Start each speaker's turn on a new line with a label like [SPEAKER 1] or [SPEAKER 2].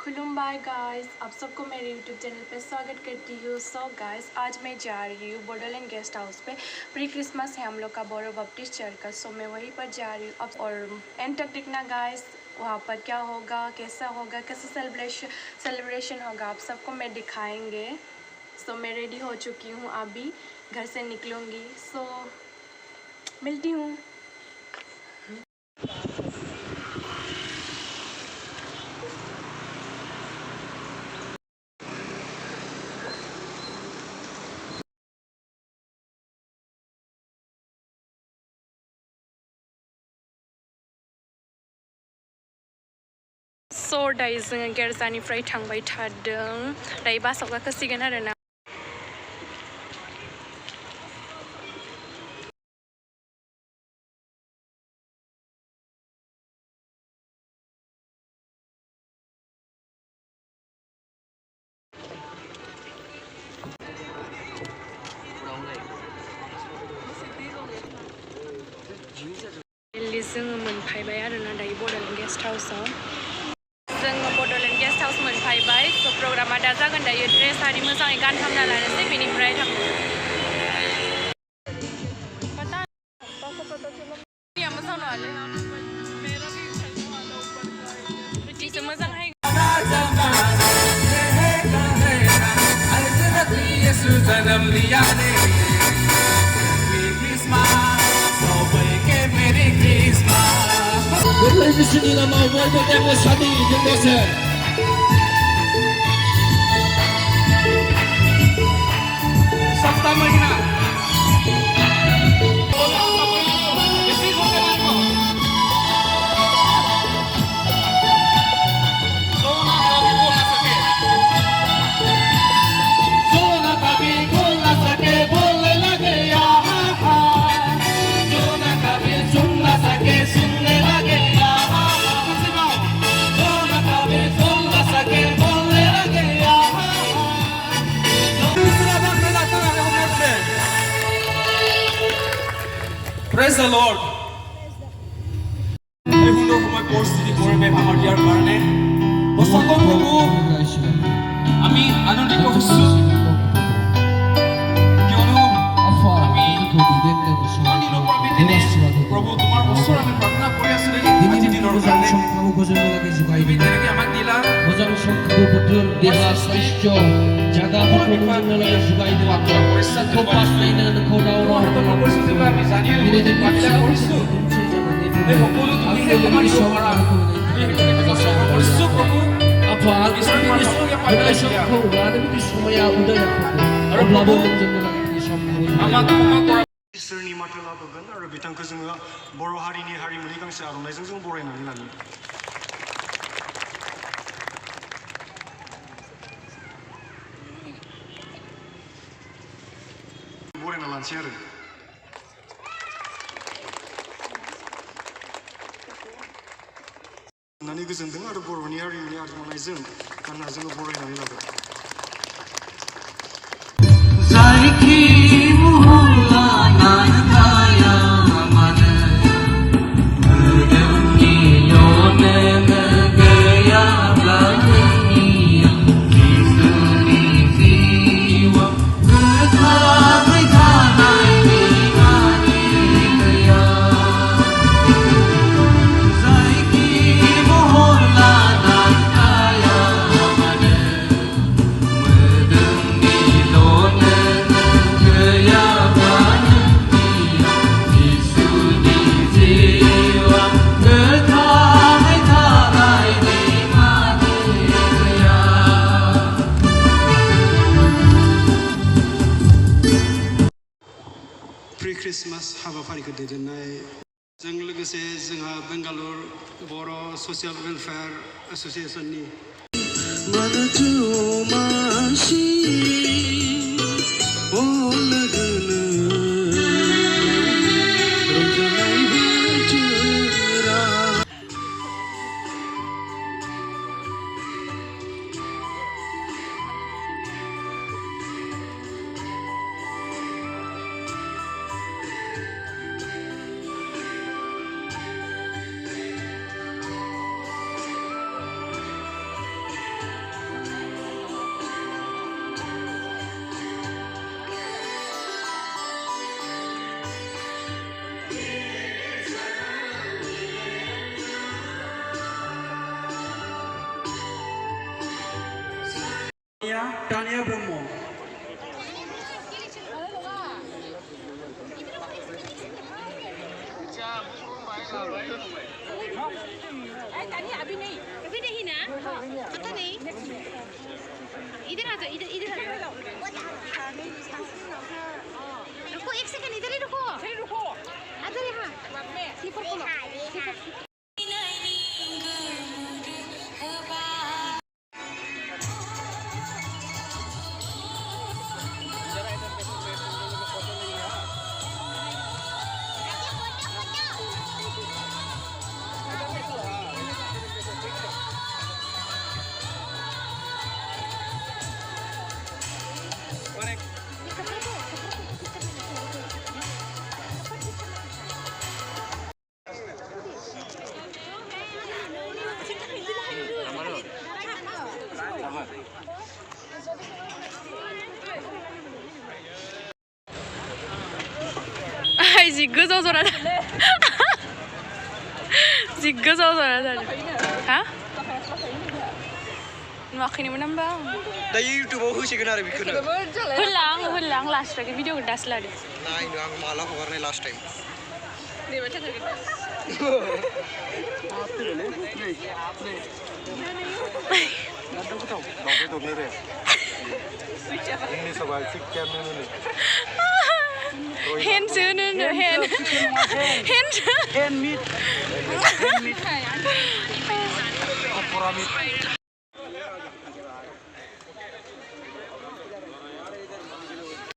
[SPEAKER 1] खुलुमबाय गाइस, आप सबको मेरे यूट्यूब चैनल पे स्वागत करती हूँ। सो गाइस, आज मैं जा रही हूँ बोडोलैंड गेस्ट हाउस पे। प्री क्रिसमस है हम लोग का बोरो बैप्टिस्ट चर्च का। सो मैं वहीं पर जा रही हूँ अब और एंड तक देखना गाइस, वहाँ पर क्या होगा, कैसा सेलिब्रेशन होगा, आप सबको मैं दिखाएंगे। सो मैं रेडी हो चुकी हूँ, अभी घर से निकलूँगी। सो मिलती हूँ। So दायो जोङो गिर्जानिफ्राय थांबाय थादों। दायो बासाव गाखोसिगोन आरोना। जोङो मोनफैबाय आरोना दायो बड'लेण्ड गेस्ट हाउसआव। जोङो बड'लेण्ड गेस्ट हाउस मोनफैबाय। स' प्रग्रामा दा जागोन। दायो ड्रेस आरि मोजाङै गानहामना लानोसै, बेनिफ्राय
[SPEAKER 2] 예수님과 월드 때문에 사랑이 된 것을
[SPEAKER 3] Praise the Lord. এগুলো সময় পরিস্থিতি করবে আমার ইয়ার কারণে বসন্ত প্রভু আমি আনন্দিত হচ্ছি কিয়নো আমি অনিল প্ৰভৃতিনে প্ৰভু তোমাৰ ওচৰত আমি প্ৰাৰ্থনা কৰি আছিলো আজি দিনৰ কাৰণে তুমি তেনেকৈ আমাক দিলা
[SPEAKER 2] 모자로 성크고 버튼 내가 스피쇼 자가 보고는나라에 수가이드 왔고 토파스에는 코다오로
[SPEAKER 3] পৰিস্থিতিবোৰ আমি জানি বাচ্চা কৰিছো এই সকলো তুমি হে তোমাৰ সহাৰা তুমি কৰিছো প্ৰভু
[SPEAKER 2] 아파 이스라엘의 발달성고 라드미 수마야 우다야고 어블라보 정도라는 성고
[SPEAKER 3] আমাক ক্ষমা কৰা
[SPEAKER 4] इसोरनि माथो लाबोगोन आरो बिथांखौ जोङो बर' हारिनि हारिमुनि गांसे आर'नाइजों जों बरायनानै लायो। बरायना लानोसै आरो होननानै गोजोनदों आरो बर'नि हारिमुनि आर'नाइजों गानना जोङो बरायनानै लाबाय।
[SPEAKER 5] क्रिसमास हाबाफारिखौ दैदेननायजों लोगोसे जोंहा बेंगालुर बर' ससियेल वेलफेयार एस'सिएशननि तानिया ब्रह्म
[SPEAKER 6] अभी नहीं ना पता नहीं इधर आ जाओ इधर आ जाओ रुको एक सेकंड इधर ही रुको इधर यहाँ स्लीपर खोलो
[SPEAKER 1] जि गोजौ जरा जि गोजौ जरा जादों हा नुवाखैनोमोन होमबा
[SPEAKER 7] दायो इउटुबाव होसिगोन आरो बेखौनो
[SPEAKER 1] होलां लास्टआव भिडिअखौ दासो लादों
[SPEAKER 7] नायनो आं माला हगारनाय लास्ट टाइम
[SPEAKER 1] Hand
[SPEAKER 7] मिट